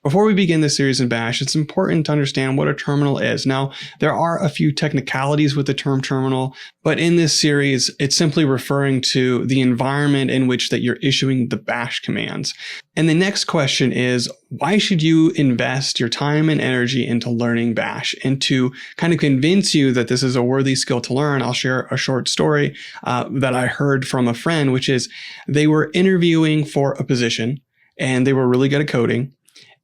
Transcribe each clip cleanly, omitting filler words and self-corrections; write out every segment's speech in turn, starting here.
Before we begin this series in Bash, it's important to understand what a terminal is. Now, there are a few technicalities with the term terminal, but in this series, it's simply referring to the environment in which that you're issuing the Bash commands. And the next question is, why should you invest your time and energy into learning Bash? And to kind of convince you that this is a worthy skill to learn, I'll share a short story that I heard from a friend, which is they were interviewing for a position and they were really good at coding.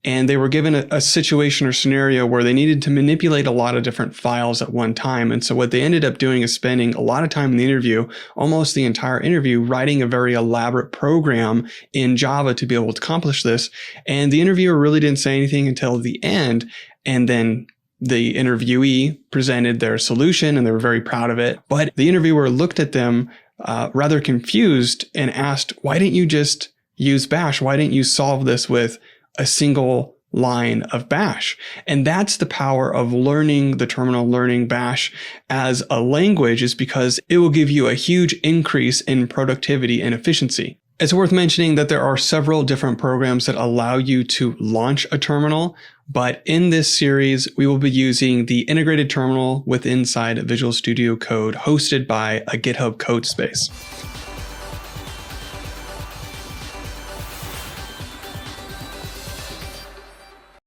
And they were given a situation or scenario where they needed to manipulate a lot of different files at one time. And so what they ended up doing is spending a lot of time in the interview, almost the entire interview, writing a very elaborate program in Java to be able to accomplish this. And the interviewer really didn't say anything until the end. And then the interviewee presented their solution and they were very proud of it. But the interviewer looked at them rather confused and asked, why didn't you just use Bash? Why didn't you solve this with a single line of Bash? And that's the power of learning the terminal, learning Bash as a language, is because it will give you a huge increase in productivity and efficiency. It's worth mentioning that there are several different programs that allow you to launch a terminal, but in this series, we will be using the integrated terminal inside Visual Studio Code hosted by a GitHub code space.